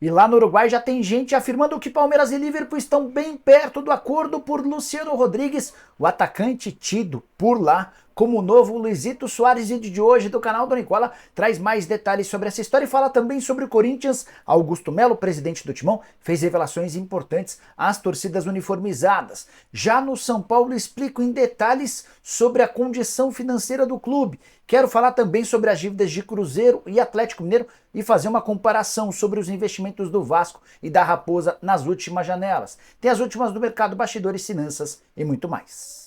E lá no Uruguai já tem gente afirmando que Palmeiras e Liverpool estão bem perto do acordo por Luciano Rodrigues, o atacante tido por lá como o novo Luizito Soares. Vídeo de hoje do canal do Nicola traz mais detalhes sobre essa história e fala também sobre o Corinthians. Augusto Melo, presidente do Timão, fez revelações importantes às torcidas uniformizadas. Já no São Paulo, explico em detalhes sobre a condição financeira do clube. Quero falar também sobre as dívidas de Cruzeiro e Atlético Mineiro e fazer uma comparação sobre os investimentos do Vasco e da Raposa nas últimas janelas. Tem as últimas do mercado, bastidores, finanças e muito mais.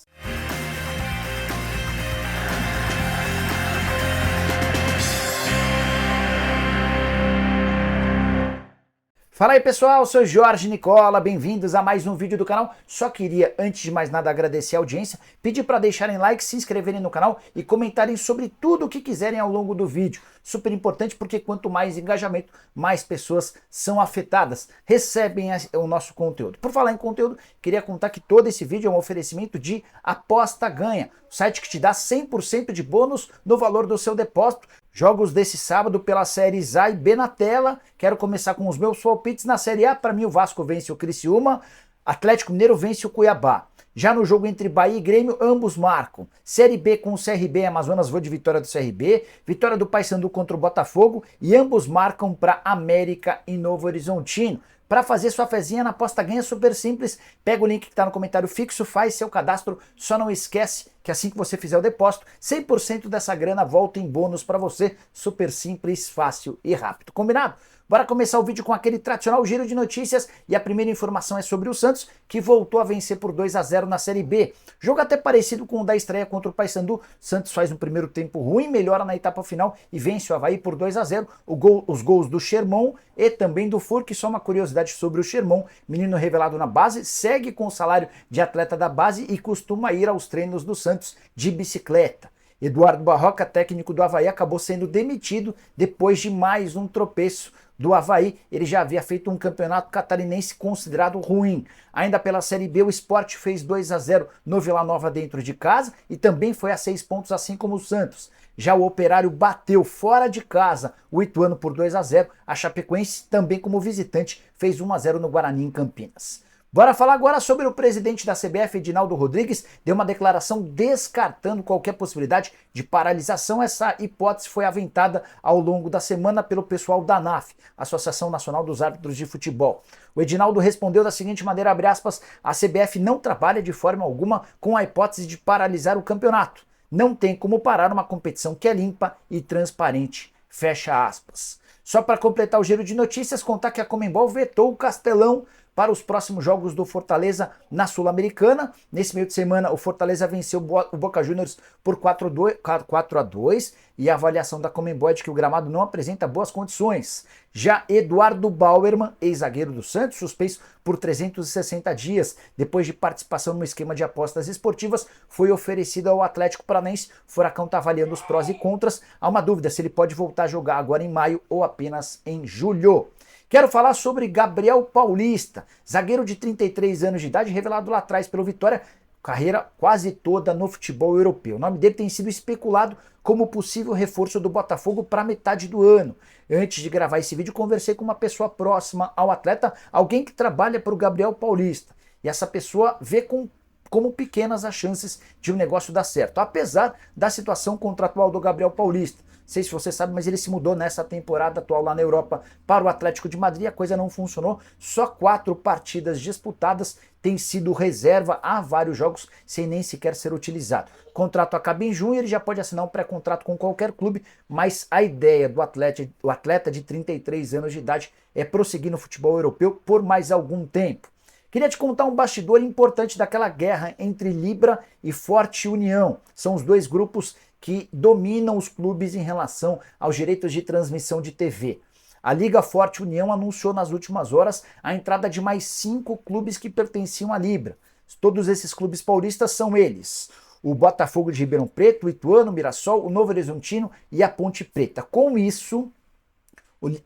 Fala aí pessoal, sou Jorge Nicola, bem-vindos a mais um vídeo do canal. Só queria, antes de mais nada, agradecer a audiência, pedir para deixarem like, se inscreverem no canal e comentarem sobre tudo o que quiserem ao longo do vídeo. Super importante porque quanto mais engajamento, mais pessoas são afetadas, recebem o nosso conteúdo. Por falar em conteúdo, queria contar que todo esse vídeo é um oferecimento de Aposta Ganha, o site que te dá 100% de bônus no valor do seu depósito. Jogos desse sábado pela Séries A e B na tela. Quero começar com os meus palpites na Série A. Para mim o Vasco vence o Criciúma, Atlético Mineiro vence o Cuiabá. Já no jogo entre Bahia e Grêmio, ambos marcam. Série B com o CRB Amazonas, vou de vitória do CRB. Vitória do Paysandu contra o Botafogo e ambos marcam para América e Novo Horizontino. Para fazer sua fezinha na aposta ganha, super simples, pega o link que está no comentário fixo, faz seu cadastro, só não esquece que assim que você fizer o depósito, 100% dessa grana volta em bônus para você, super simples, fácil e rápido. Combinado? Bora começar o vídeo com aquele tradicional giro de notícias e a primeira informação é sobre o Santos, que voltou a vencer por 2-0 na Série B. Jogo até parecido com o da estreia contra o Paysandu. Santos faz um primeiro tempo ruim, melhora na etapa final e vence o Avaí por 2-0. Os gols do Sherman e também do Furque. Só uma curiosidade sobre o Sherman, menino revelado na base, segue com o salário de atleta da base e costuma ir aos treinos do Santos de bicicleta. Eduardo Barroca, técnico do Avaí, acabou sendo demitido depois de mais um tropeço do Avaí. Ele já havia feito um campeonato catarinense considerado ruim. Ainda pela Série B, o Sport fez 2-0 no Vila Nova dentro de casa e também foi a 6 pontos, assim como o Santos. Já o Operário bateu fora de casa o Ituano por 2-0. A Chapecoense, também como visitante, fez 1-0 no Guarani em Campinas. Bora falar agora sobre o presidente da CBF, Edinaldo Rodrigues, deu uma declaração descartando qualquer possibilidade de paralisação. Essa hipótese foi aventada ao longo da semana pelo pessoal da ANAF, Associação Nacional dos Árbitros de Futebol. O Edinaldo respondeu da seguinte maneira, abre aspas, a CBF não trabalha de forma alguma com a hipótese de paralisar o campeonato. Não tem como parar uma competição que é limpa e transparente, fecha aspas. Só para completar o giro de notícias, contar que a Conmebol vetou o Castelão para os próximos jogos do Fortaleza na Sul-Americana. Nesse meio de semana, o Fortaleza venceu o Boca Juniors por 4-2 e a avaliação da Conmebol é de que o gramado não apresenta boas condições. Já Eduardo Bauerman, ex-zagueiro do Santos, suspenso por 360 dias, depois de participação no esquema de apostas esportivas, foi oferecido ao Atlético Paranaense. O Furacão está avaliando os prós e contras. Há uma dúvida se ele pode voltar a jogar agora em maio ou apenas em julho. Quero falar sobre Gabriel Paulista, zagueiro de 33 anos de idade, revelado lá atrás pelo Vitória, carreira quase toda no futebol europeu. O nome dele tem sido especulado como possível reforço do Botafogo para metade do ano. Antes de gravar esse vídeo, conversei com uma pessoa próxima ao atleta, alguém que trabalha para o Gabriel Paulista. E essa pessoa vê como pequenas as chances de um negócio dar certo, apesar da situação contratual do Gabriel Paulista. Não sei se você sabe, mas ele se mudou nessa temporada atual lá na Europa para o Atlético de Madrid, a coisa não funcionou, só 4 partidas disputadas, tem sido reserva há vários jogos sem nem sequer ser utilizado. O contrato acaba em junho, ele já pode assinar um pré-contrato com qualquer clube, mas a ideia do atleta de 33 anos de idade é prosseguir no futebol europeu por mais algum tempo. Queria te contar um bastidor importante daquela guerra entre Libra e Forte União. São os dois grupos que dominam os clubes em relação aos direitos de transmissão de TV. A Liga Forte União anunciou nas últimas horas a entrada de mais 5 clubes que pertenciam à Libra. Todos esses clubes paulistas são eles: o Botafogo de Ribeirão Preto, o Ituano, o Mirassol, o Novo Horizontino e a Ponte Preta. Com isso,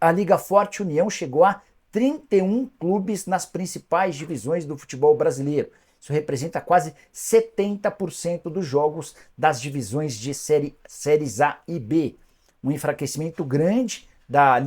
a Liga Forte União chegou a 31 clubes nas principais divisões do futebol brasileiro. Isso representa quase 70% dos jogos das divisões de séries A e B. Um enfraquecimento grande da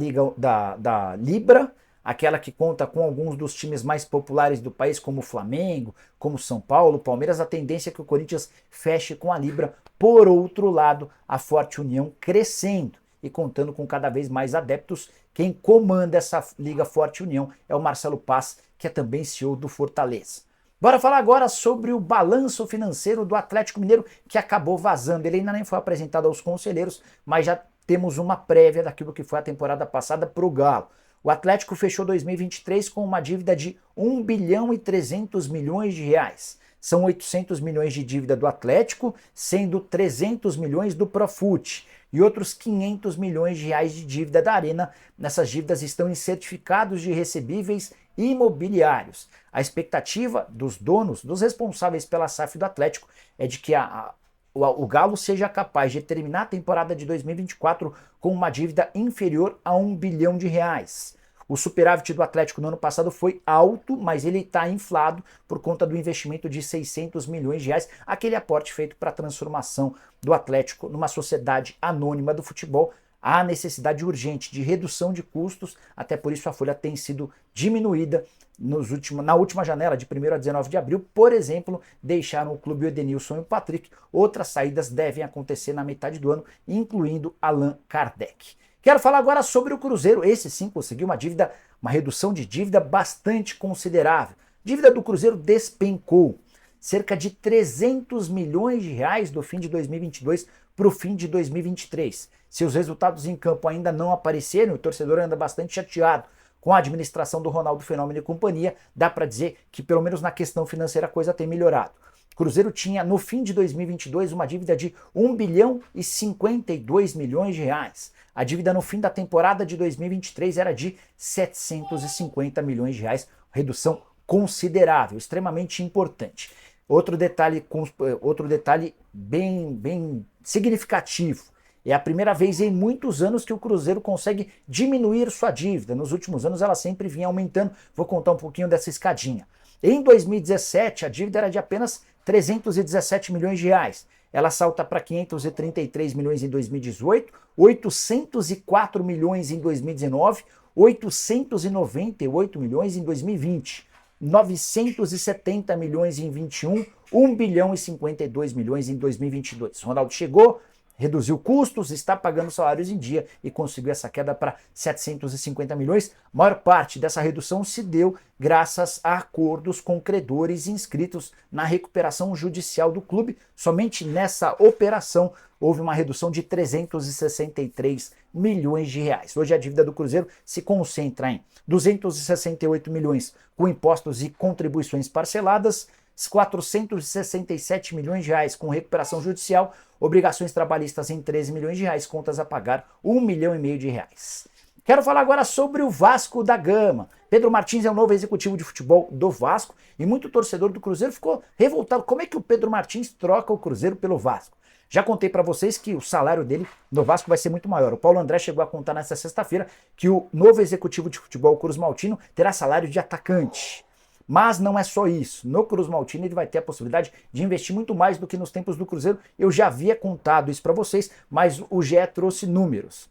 Libra, aquela que conta com alguns dos times mais populares do país, como o Flamengo, como São Paulo, Palmeiras, a tendência é que o Corinthians feche com a Libra. Por outro lado, a Forte União crescendo e contando com cada vez mais adeptos. Quem comanda essa Liga Forte União é o Marcelo Paz, que é também CEO do Fortaleza. Bora falar agora sobre o balanço financeiro do Atlético Mineiro, que acabou vazando. Ele ainda nem foi apresentado aos conselheiros, mas já temos uma prévia daquilo que foi a temporada passada para o Galo. O Atlético fechou 2023 com uma dívida de 1 bilhão e 300 milhões de reais. São 800 milhões de dívida do Atlético, sendo 300 milhões do Profut e outros 500 milhões de reais de dívida da Arena. Nessas dívidas estão em certificados de recebíveis imobiliários. A expectativa dos donos, dos responsáveis pela SAF do Atlético, é de que o Galo seja capaz de terminar a temporada de 2024 com uma dívida inferior a 1 bilhão de reais. O superávit do Atlético no ano passado foi alto, mas ele está inflado por conta do investimento de 600 milhões de reais, aquele aporte feito para a transformação do Atlético numa sociedade anônima do futebol. Há necessidade urgente de redução de custos, até por isso a folha tem sido diminuída na última janela, de 1º a 19 de abril, por exemplo, deixaram o clube o Edenilson e o Patrick. Outras saídas devem acontecer na metade do ano, incluindo Allan Kardec. Quero falar agora sobre o Cruzeiro. Esse sim conseguiu uma redução de dívida bastante considerável. A dívida do Cruzeiro despencou cerca de 300 milhões de reais do fim de 2022 para o fim de 2023. Se os resultados em campo ainda não aparecerem, o torcedor anda bastante chateado com a administração do Ronaldo Fenômeno e companhia. Dá para dizer que pelo menos na questão financeira a coisa tem melhorado. O Cruzeiro tinha no fim de 2022 uma dívida de 1 bilhão e 52 milhões de reais. A dívida no fim da temporada de 2023 era de 750 milhões de reais, redução considerável, extremamente importante. Outro detalhe bem significativo. É a primeira vez em muitos anos que o Cruzeiro consegue diminuir sua dívida. Nos últimos anos ela sempre vinha aumentando. Vou contar um pouquinho dessa escadinha. Em 2017, a dívida era de apenas 317 milhões de reais. Ela salta para 533 milhões em 2018, 804 milhões em 2019, 898 milhões em 2020, 970 milhões em 21, 1 bilhão e 52 milhões em 2022. Ronaldo chegou, reduziu custos, está pagando salários em dia e conseguiu essa queda para 750 milhões. A maior parte dessa redução se deu graças a acordos com credores inscritos na recuperação judicial do clube. Somente nessa operação houve uma redução de 363 milhões de reais. Hoje a dívida do Cruzeiro se concentra em 268 milhões com impostos e contribuições parceladas, 467 milhões de reais com recuperação judicial, obrigações trabalhistas em 13 milhões de reais, contas a pagar 1,5 milhão de reais. Quero falar agora sobre o Vasco da Gama. Pedro Martins é o novo executivo de futebol do Vasco e muito torcedor do Cruzeiro ficou revoltado. Como é que o Pedro Martins troca o Cruzeiro pelo Vasco? Já contei para vocês que o salário dele no Vasco vai ser muito maior. O Paulo André chegou a contar nessa sexta-feira que o novo executivo de futebol, o Cruz Maltino, terá salário de atacante. Mas não é só isso. No Cruz Maltino ele vai ter a possibilidade de investir muito mais do que nos tempos do Cruzeiro. Eu já havia contado isso para vocês, mas o GE trouxe números.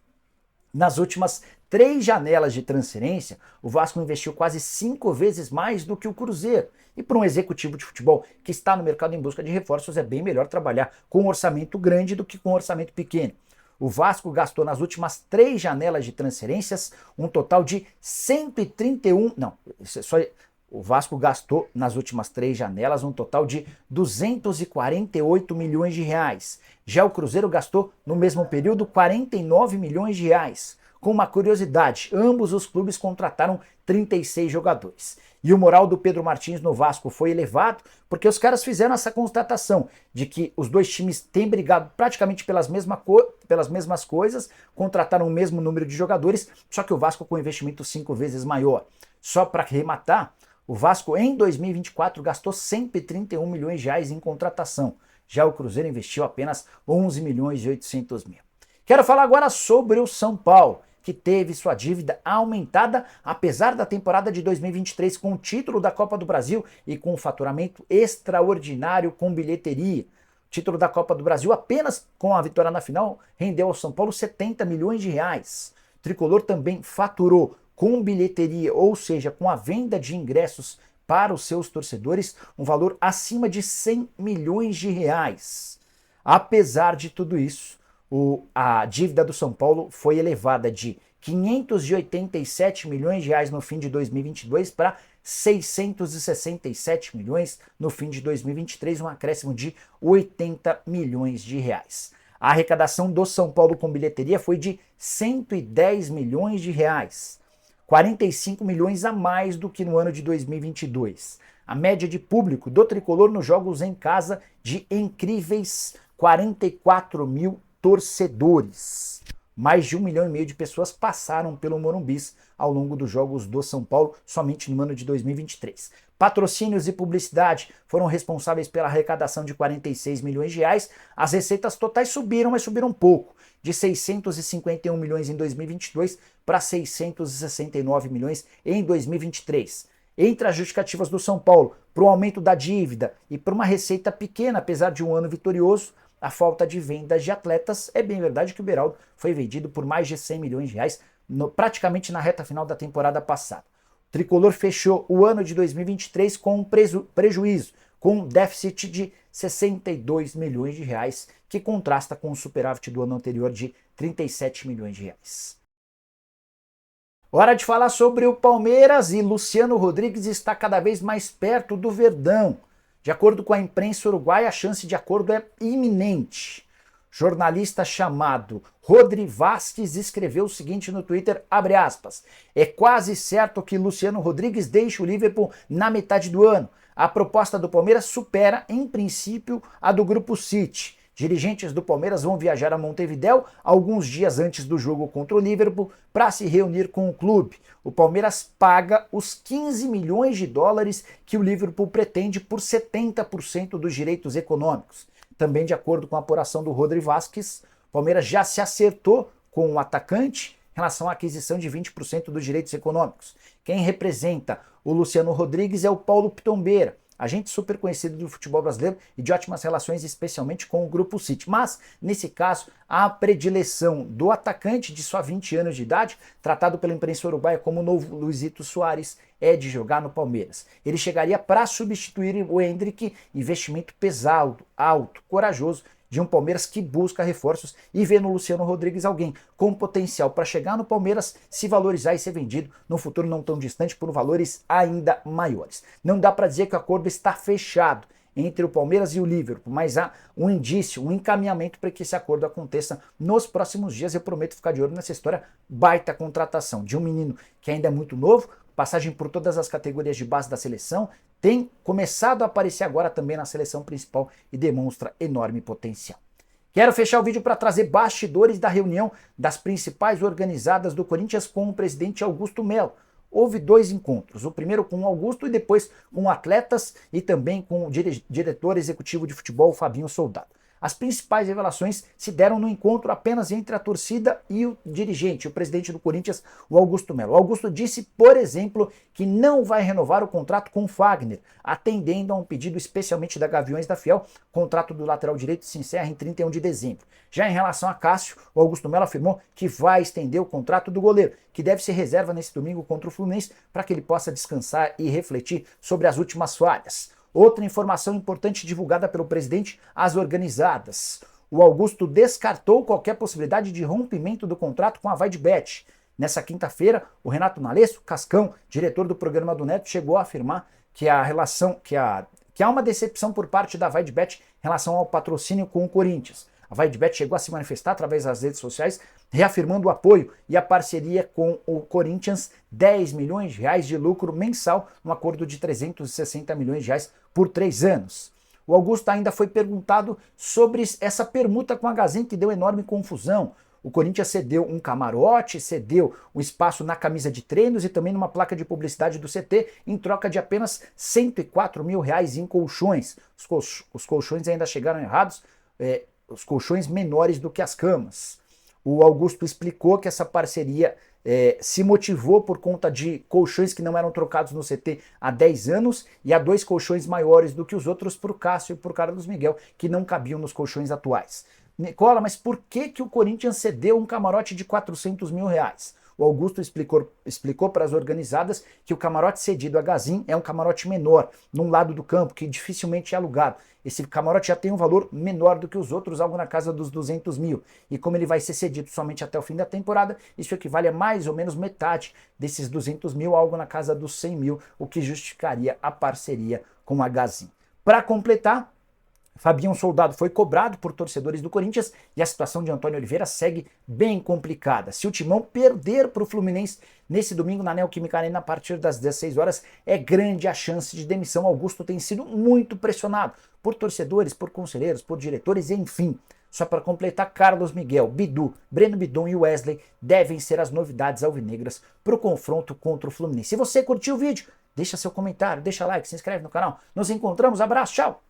Nas últimas 3 janelas de transferência, o Vasco investiu quase 5 vezes mais do que o Cruzeiro. E para um executivo de futebol que está no mercado em busca de reforços, é bem melhor trabalhar com um orçamento grande do que com um orçamento pequeno. O Vasco gastou nas últimas 3 janelas de transferências um total de 131... Não, o Vasco gastou nas últimas 3 janelas um total de 248 milhões de reais. Já o Cruzeiro gastou no mesmo período 49 milhões de reais. Com uma curiosidade, ambos os clubes contrataram 36 jogadores. E o moral do Pedro Martins no Vasco foi elevado porque os caras fizeram essa constatação de que os dois times têm brigado praticamente pelas mesmas coisas, contrataram o mesmo número de jogadores, só que o Vasco com investimento 5 vezes maior. Só para arrematar, o Vasco em 2024 gastou 131 milhões de reais em contratação. Já o Cruzeiro investiu apenas 11 milhões e 800 mil. Quero falar agora sobre o São Paulo, que teve sua dívida aumentada, apesar da temporada de 2023 com o título da Copa do Brasil e com um faturamento extraordinário com bilheteria. O título da Copa do Brasil, apenas com a vitória na final, rendeu ao São Paulo 70 milhões de reais. O Tricolor também faturou com bilheteria, ou seja, com a venda de ingressos para os seus torcedores, um valor acima de 100 milhões de reais. Apesar de tudo isso, a dívida do São Paulo foi elevada de 587 milhões de reais no fim de 2022 para 667 milhões no fim de 2023, um acréscimo de 80 milhões de reais. A arrecadação do São Paulo com bilheteria foi de 110 milhões de reais, 45 milhões a mais do que no ano de 2022. A média de público do tricolor nos jogos em casa de incríveis 44 mil torcedores. Mais de 1,5 milhão de pessoas passaram pelo Morumbis ao longo dos jogos do São Paulo, somente no ano de 2023. Patrocínios e publicidade foram responsáveis pela arrecadação de 46 milhões de reais. As receitas totais subiram, mas subiram pouco, de 651 milhões em 2022 para 669 milhões em 2023. Entre as justificativas do São Paulo para o aumento da dívida e para uma receita pequena, apesar de um ano vitorioso, a falta de vendas de atletas, é bem verdade que o Beraldo foi vendido por mais de 100 milhões de reais praticamente na reta final da temporada passada. O tricolor fechou o ano de 2023 com um prejuízo, com um déficit de 62 milhões de reais, que contrasta com o superávit do ano anterior de 37 milhões de reais. Hora de falar sobre o Palmeiras, e Luciano Rodrigues está cada vez mais perto do Verdão. De acordo com a imprensa uruguaia, a chance de acordo é iminente. Jornalista chamado Rodri Vasquez escreveu o seguinte no Twitter, abre aspas, é quase certo que Luciano Rodrigues deixe o Liverpool na metade do ano. A proposta do Palmeiras supera, em princípio, a do Grupo City. Dirigentes do Palmeiras vão viajar a Montevidéu alguns dias antes do jogo contra o Liverpool para se reunir com o clube. O Palmeiras paga os 15 milhões de dólares que o Liverpool pretende por 70% dos direitos econômicos. Também de acordo com a apuração do Rodri Vasquez, o Palmeiras já se acertou com o atacante em relação à aquisição de 20% dos direitos econômicos. Quem representa o Luciano Rodrigues é o Paulo Pitombeira, agente super conhecido do futebol brasileiro e de ótimas relações, especialmente com o Grupo City. Mas, nesse caso, a predileção do atacante de só 20 anos de idade, tratado pela imprensa uruguaia como o novo Luizito Soares, é de jogar no Palmeiras. Ele chegaria para substituir o Endrick, investimento pesado, alto, corajoso, de um Palmeiras que busca reforços e vê no Luciano Rodrigues alguém com potencial para chegar no Palmeiras, se valorizar e ser vendido no futuro não tão distante por valores ainda maiores. Não dá para dizer que o acordo está fechado entre o Palmeiras e o Liverpool, mas há um indício, um encaminhamento para que esse acordo aconteça nos próximos dias. Eu prometo ficar de olho nessa história, baita contratação de um menino que ainda é muito novo, passagem por todas as categorias de base da seleção, tem começado a aparecer agora também na seleção principal e demonstra enorme potencial. Quero fechar o vídeo para trazer bastidores da reunião das principais organizadas do Corinthians com o presidente Augusto Melo. Houve 2 encontros, o primeiro com o Augusto e depois com atletas e também com o diretor executivo de futebol, Fabinho Soldado. As principais revelações se deram no encontro apenas entre a torcida e o dirigente, o presidente do Corinthians, o Augusto Melo. O Augusto disse, por exemplo, que não vai renovar o contrato com o Fagner, atendendo a um pedido especialmente da Gaviões da Fiel. O contrato do lateral direito se encerra em 31 de dezembro. Já em relação a Cássio, o Augusto Melo afirmou que vai estender o contrato do goleiro, que deve ser reserva nesse domingo contra o Fluminense, para que ele possa descansar e refletir sobre as últimas falhas. Outra informação importante divulgada pelo presidente às organizadas. O Augusto descartou qualquer possibilidade de rompimento do contrato com a Vaidbet. Nessa quinta-feira, o Renato Nalesso, Cascão, diretor do programa do Neto, chegou a afirmar que há uma decepção por parte da Vaidbet em relação ao patrocínio com o Corinthians. A Vaidbet chegou a se manifestar através das redes sociais, reafirmando o apoio e a parceria com o Corinthians, 10 milhões de reais de lucro mensal, um acordo de 360 milhões de reais por 3 anos. O Augusto ainda foi perguntado sobre essa permuta com a Gazem, que deu enorme confusão. O Corinthians cedeu um camarote, cedeu um espaço na camisa de treinos e também numa placa de publicidade do CT, em troca de apenas 104 mil reais em colchões. Os colchões ainda chegaram errados, os colchões menores do que as camas. O Augusto explicou que essa parceria se motivou por conta de colchões que não eram trocados no CT há 10 anos e há 2 colchões maiores do que os outros para o Cássio e para o Carlos Miguel, que não cabiam nos colchões atuais. Nicola, mas por que o Corinthians cedeu um camarote de 400 mil reais? O Augusto explicou para as organizadas que o camarote cedido a Gazin é um camarote menor, num lado do campo, que dificilmente é alugado. Esse camarote já tem um valor menor do que os outros, algo na casa dos 200 mil. E como ele vai ser cedido somente até o fim da temporada, isso equivale a mais ou menos metade desses 200 mil, algo na casa dos 100 mil, o que justificaria a parceria com a Gazin. Para completar, Fabinho Soldado foi cobrado por torcedores do Corinthians e a situação de Antônio Oliveira segue bem complicada. Se o Timão perder para o Fluminense nesse domingo na Neoquímica Arena a partir das 16 horas, é grande a chance de demissão. Augusto tem sido muito pressionado por torcedores, por conselheiros, por diretores, enfim. Só para completar, Carlos Miguel, Bidu, Breno Bidon e Wesley devem ser as novidades alvinegras para o confronto contra o Fluminense. Se você curtiu o vídeo, deixa seu comentário, deixa like, se inscreve no canal. Nos encontramos, abraço, tchau!